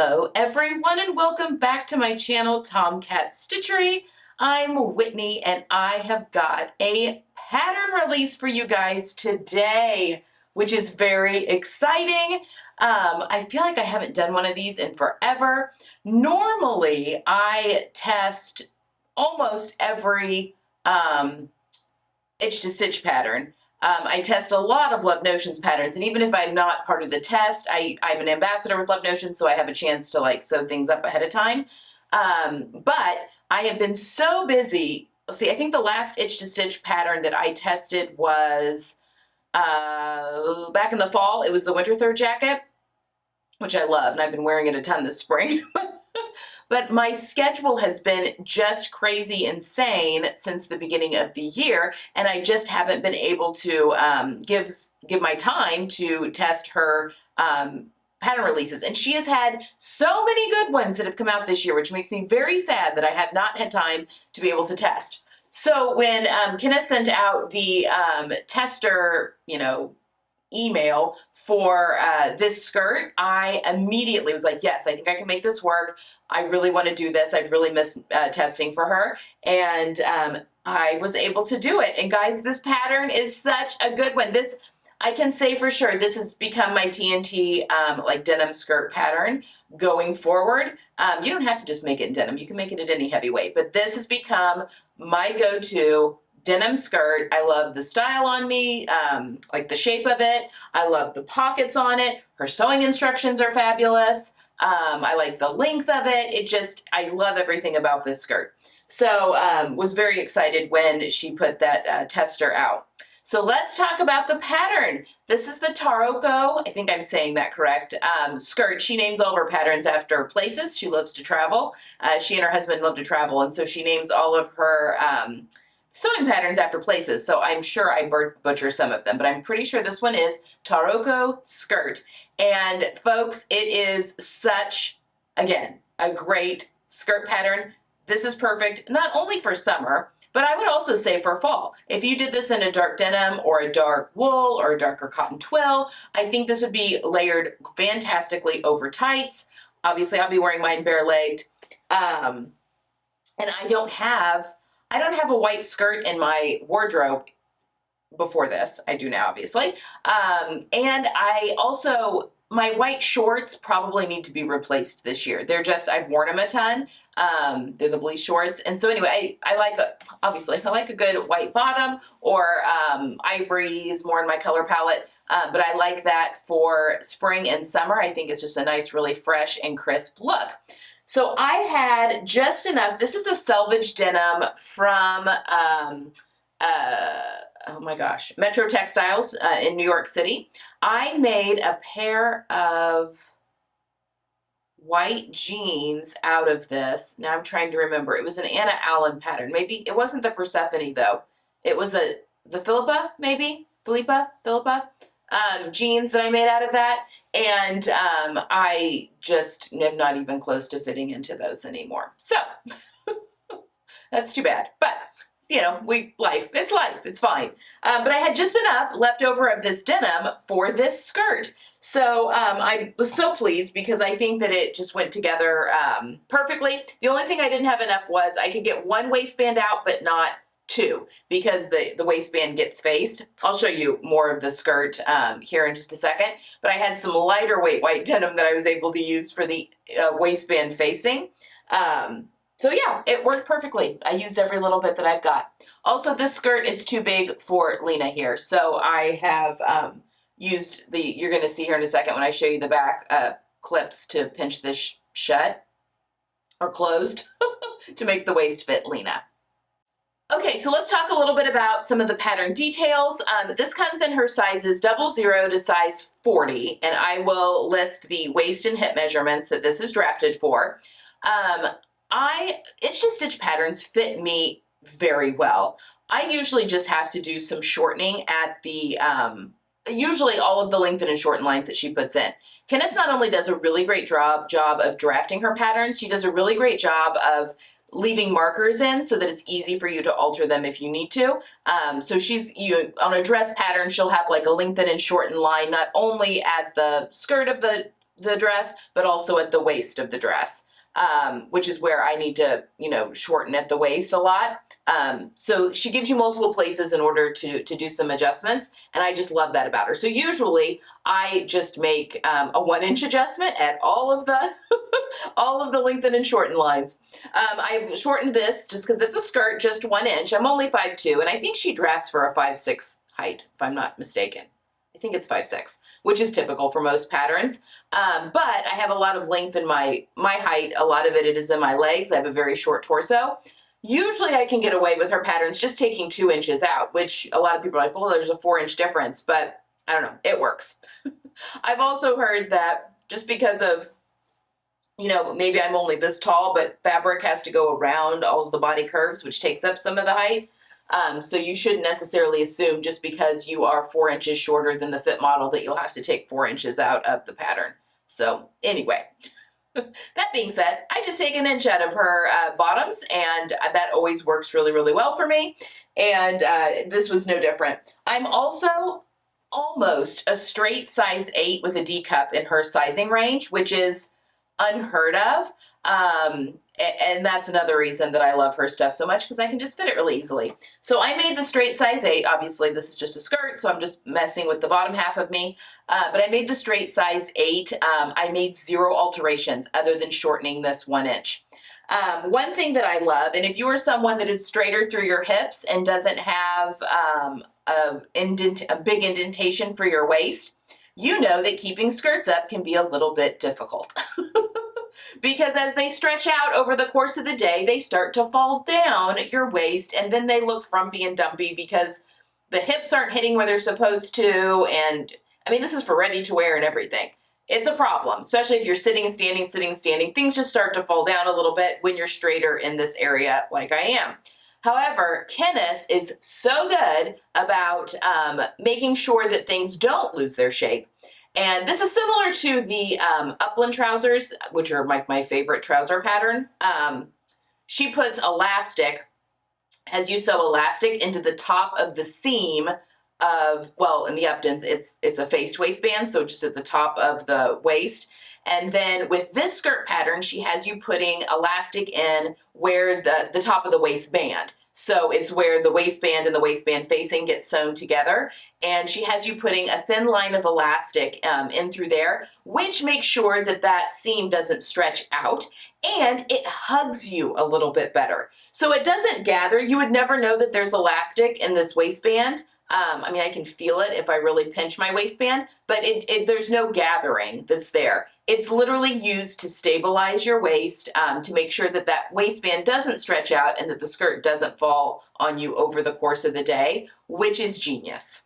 Hello everyone and welcome back to my channel, Tomcat Stitchery. I'm Whitney and I have got a pattern release for you guys today, which is very exciting. I feel like I haven't done one of these in forever. Normally I test almost every itch to stitch pattern. I test a lot of Love Notions patterns, and even if I'm not part of the test, I'm an ambassador with Love Notions, so I have a chance to like sew things up ahead of time. But I have been so busy. Let's see, I think the last itch to stitch pattern that I tested was back in the fall. It was the winter third jacket, which I love, and I've been wearing it a ton this spring. But my schedule has been just crazy insane since the beginning of the year, and I just haven't been able to give my time to test her pattern releases. And she has had so many good ones that have come out this year, which makes me very sad that I have not had time to be able to test. So when Kenneth sent out the tester, email for this skirt, I immediately was like, yes, I think I can make this work. I really want to do this. I've really missed testing for her. And I was able to do it. And guys, this pattern is such a good one. This, I can say for sure, this has become my TNT like denim skirt pattern going forward. You don't have to just make it in denim. You can make it at any heavyweight, but this has become my go-to denim skirt. I love the style on me, like the shape of it. I love the pockets on it. Her sewing instructions are fabulous. I like the length of it. I love everything about this skirt. So was very excited when she put that tester out. So let's talk about the pattern. This is the Taroko, I think I'm saying that correct, skirt. She names all of her patterns after places. She loves to travel. She and her husband love to travel, and so she names all of her sewing patterns after places, so I'm sure I butcher some of them, but I'm pretty sure this one is Taroko skirt. And folks, it is such, again, a great skirt pattern. This is perfect not only for summer, but I would also say for fall. If you did this in a dark denim or a dark wool or a darker cotton twill, I think this would be layered fantastically over tights. Obviously, I'll be wearing mine bare-legged. And I don't have a white skirt in my wardrobe before this. I do now, obviously. And I also, my white shorts probably need to be replaced this year. I've worn them a ton. They're the bleach shorts. And so anyway, I like a good white bottom, or ivory is more in my color palette. But I like that for spring and summer. I think it's just a nice, really fresh and crisp look. So I had just enough. This is a selvage denim from, oh my gosh, Metro Textiles in New York City. I made a pair of white jeans out of this. Now I'm trying to remember. It was an Anna Allen pattern. Maybe it wasn't the Persephone though. It was the Philippa, maybe? Philippa? Jeans that I made out of that. And I just am not even close to fitting into those anymore. So that's too bad. But it's life, it's fine. But I had just enough left over of this denim for this skirt. So I was so pleased because I think that it just went together perfectly. The only thing I didn't have enough was I could get one waistband out, but not two, because the waistband gets faced. I'll show you more of the skirt here in just a second, but I had some lighter weight white denim that I was able to use for the waistband facing. So yeah, it worked perfectly. I used every little bit that I've got. Also, this skirt is too big for Lena here, so I have used you're going to see here in a second when I show you the back clips to pinch this shut or closed to make the waist fit Lena. Okay, so let's talk a little bit about some of the pattern details. This comes in her sizes 00 to size 40, and I will list the waist and hip measurements that this is drafted for. Itch to stitch patterns fit me very well. I usually just have to do some shortening at the, usually all of the lengthen and shorten lines that she puts in. Kenneth not only does a really great job of drafting her patterns, she does a really great job of leaving markers in so that it's easy for you to alter them if you need to. So on a dress pattern, she'll have like a lengthen and shorten line, not only at the skirt of the the dress, but also at the waist of the dress, which is where I need to, shorten at the waist a lot. So she gives you multiple places in order to do some adjustments, and I just love that about her. So usually I just make a 1-inch adjustment at all of the all of the lengthen and shorten lines. I've shortened this just because it's a skirt, just 1 inch. I'm only 5'2", and I think she drafts for a 5'6" height, if I'm not mistaken. I think it's 5'6", which is typical for most patterns. But I have a lot of length in my height. A lot of it is in my legs. I have a very short torso. Usually I can get away with her patterns just taking 2 inches out, which a lot of people are like, well, there's a 4-inch difference, but I don't know, it works. I've also heard that just because of, maybe I'm only this tall, but fabric has to go around all of the body curves, which takes up some of the height. So you shouldn't necessarily assume just because you are 4 inches shorter than the fit model that you'll have to take 4 inches out of the pattern. So anyway, that being said, I just take 1 inch out of her bottoms, and that always works really, really well for me. And this was no different. I'm also almost a straight size 8 with a D cup in her sizing range, which is unheard of. And that's another reason that I love her stuff so much, because I can just fit it really easily. So I made the straight size 8. Obviously, this is just a skirt, so I'm just messing with the bottom half of me. But I made the straight size 8. I made 0 alterations other than shortening this 1 inch. One thing that I love, and if you are someone that is straighter through your hips and doesn't have a big indentation for your waist, you know that keeping skirts up can be a little bit difficult. Because as they stretch out over the course of the day, they start to fall down at your waist, and then they look frumpy and dumpy because the hips aren't hitting where they're supposed to. And I mean, this is for ready to wear and everything. It's a problem, especially if you're sitting, standing. Things just start to fall down a little bit when you're straighter in this area like I am. However, Kennis is so good about making sure that things don't lose their shape. And this is similar to the Upland trousers, which are my favorite trouser pattern. She puts elastic, as you sew elastic into the top of the seam of, well, in the Uptons, it's a faced waistband, so just at the top of the waist. And then with this skirt pattern, she has you putting elastic in where the top of the waistband. So it's where the waistband and the waistband facing get sewn together. And she has you putting a thin line of elastic in through there, which makes sure that that seam doesn't stretch out, and it hugs you a little bit better. So it doesn't gather. You would never know that there's elastic in this waistband. I mean, I can feel it if I really pinch my waistband, but there's no gathering that's there. It's literally used to stabilize your waist, to make sure that that waistband doesn't stretch out and that the skirt doesn't fall on you over the course of the day, which is genius.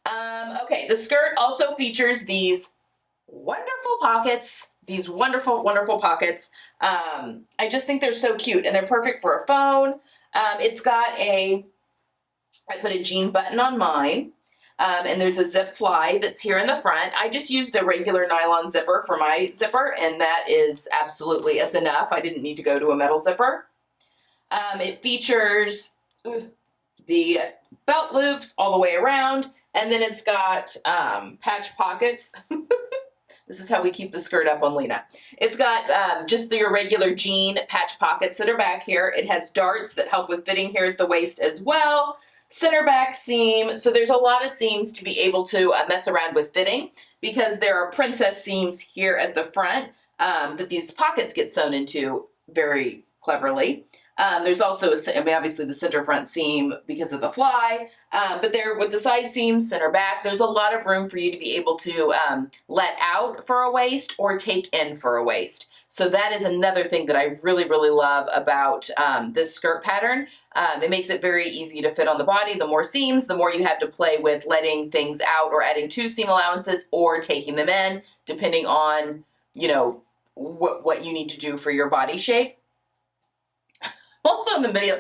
Okay, the skirt also features these wonderful pockets, these wonderful, wonderful pockets. I just think they're so cute, and they're perfect for a phone. It's got I put a jean button on mine, and there's a zip fly that's here in the front. I just used a regular nylon zipper for my zipper, and that is absolutely, it's enough. I didn't need to go to a metal zipper. It features the belt loops all the way around, and then it's got patch pockets. This is how we keep the skirt up on Lena. It's got just your regular jean patch pockets that are back here. It has darts that help with fitting here at the waist as well. Center back seam. So there's a lot of seams to be able to mess around with fitting, because there are princess seams here at the front that these pockets get sewn into very cleverly. There's also, obviously the center front seam because of the fly, but there with the side seams, center back, there's a lot of room for you to be able to let out for a waist or take in for a waist. So that is another thing that I really, really love about this skirt pattern. It makes it very easy to fit on the body. The more seams, the more you have to play with letting things out or adding 2 seam allowances or taking them in, depending on, what you need to do for your body shape. Also in the middle,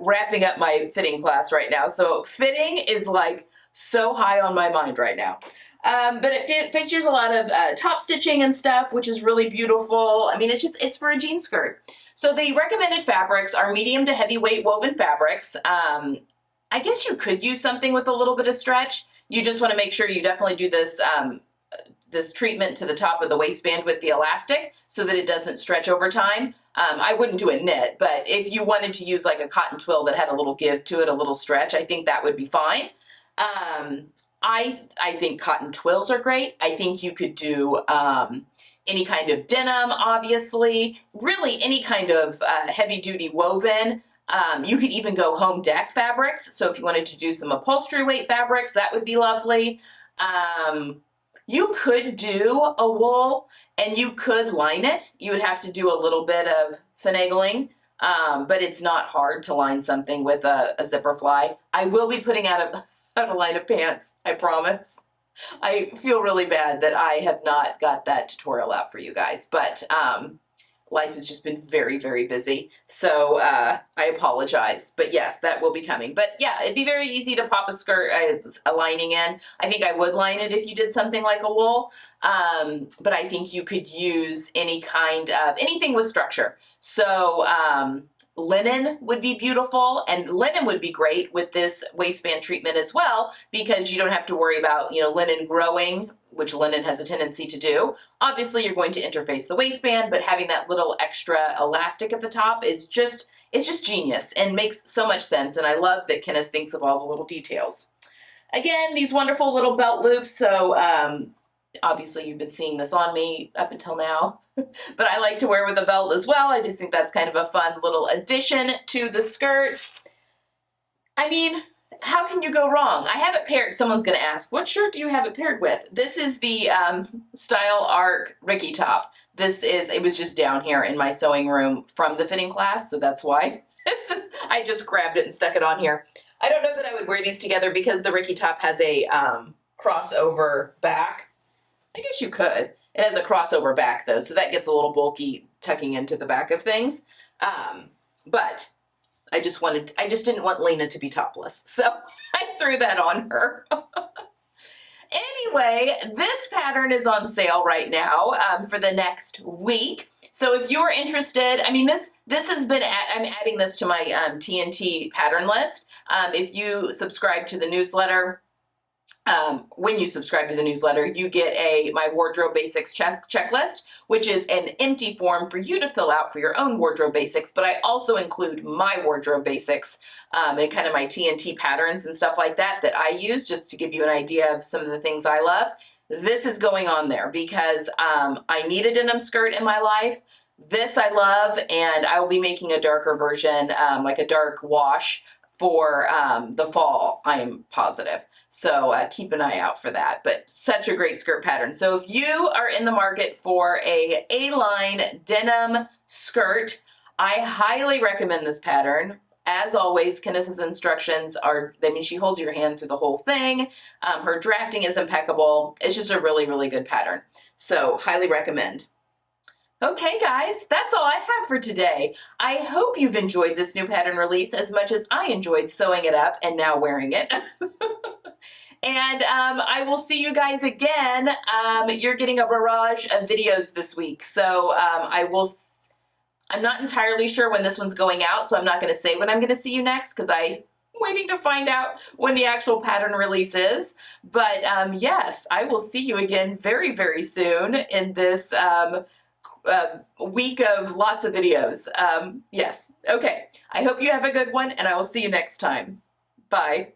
wrapping up my fitting class right now. So fitting is like so high on my mind right now. But it features a lot of top stitching and stuff, which is really beautiful. I mean, it's for a jean skirt. So the recommended fabrics are medium to heavyweight woven fabrics. I guess you could use something with a little bit of stretch. You just want to make sure you definitely do this this treatment to the top of the waistband with the elastic so that it doesn't stretch over time. I wouldn't do a knit, but if you wanted to use like a cotton twill that had a little give to it, a little stretch, I think that would be fine. I think cotton twills are great. I think you could do any kind of denim, obviously, really any kind of heavy duty woven. You could even go home deck fabrics. So if you wanted to do some upholstery weight fabrics, that would be lovely. You could do a wool and you could line it. You would have to do a little bit of finagling, but it's not hard to line something with a zipper fly. I will be putting out a line of pants, I promise. I feel really bad that I have not got that tutorial out for you guys, but life has just been very, very busy. So I apologize, but yes, that will be coming. But yeah, it'd be very easy to pop a skirt, a lining in. I think I would line it if you did something like a wool. But I think you could use any kind of, anything with structure. So linen would be beautiful, and linen would be great with this waistband treatment as well, because you don't have to worry about, linen growing, which linen has a tendency to do. Obviously, you're going to interface the waistband, but having that little extra elastic at the top is it's just genius and makes so much sense. And I love that Kenneth thinks of all the little details. Again, these wonderful little belt loops. So obviously you've been seeing this on me up until now, but I like to wear with a belt as well. I just think that's kind of a fun little addition to the skirt. I mean, how can you go wrong? I have it paired. Someone's going to ask, what shirt do you have it paired with? This is the Style Arc Ricky top. It was just down here in my sewing room from the fitting class, so that's why. I just grabbed it and stuck it on here. I don't know that I would wear these together because the Ricky top has a crossover back. I guess you could. It has a crossover back though, so that gets a little bulky tucking into the back of things. But I just didn't want Lena to be topless, so I threw that on her. Anyway, this pattern is on sale right now for the next week. So if you're interested, I mean, this has been, I'm adding this to my TNT pattern list. If you subscribe to the newsletter, when you subscribe to the newsletter, you get my wardrobe basics checklist, which is an empty form for you to fill out for your own wardrobe basics. But I also include my wardrobe basics and kind of my TNT patterns and stuff like that I use, just to give you an idea of some of the things I love. This is going on there because I need a denim skirt in my life. This I love, and I will be making a darker version, like a dark wash for the fall, I am positive. So keep an eye out for that, but such a great skirt pattern. So if you are in the market for a A-line denim skirt, I highly recommend this pattern. As always, Candace's instructions she holds your hand through the whole thing. Her drafting is impeccable. It's just a really, really good pattern. So highly recommend. Okay guys, that's all I have for today. I hope you've enjoyed this new pattern release as much as I enjoyed sewing it up and now wearing it. And I will see you guys again. You're getting a barrage of videos this week. So I'm not entirely sure when this one's going out, so I'm not going to say when I'm going to see you next because I'm waiting to find out when the actual pattern release is. But yes, I will see you again very, very soon in this week of lots of videos. Yes. Okay. I hope you have a good one, and I will see you next time. Bye.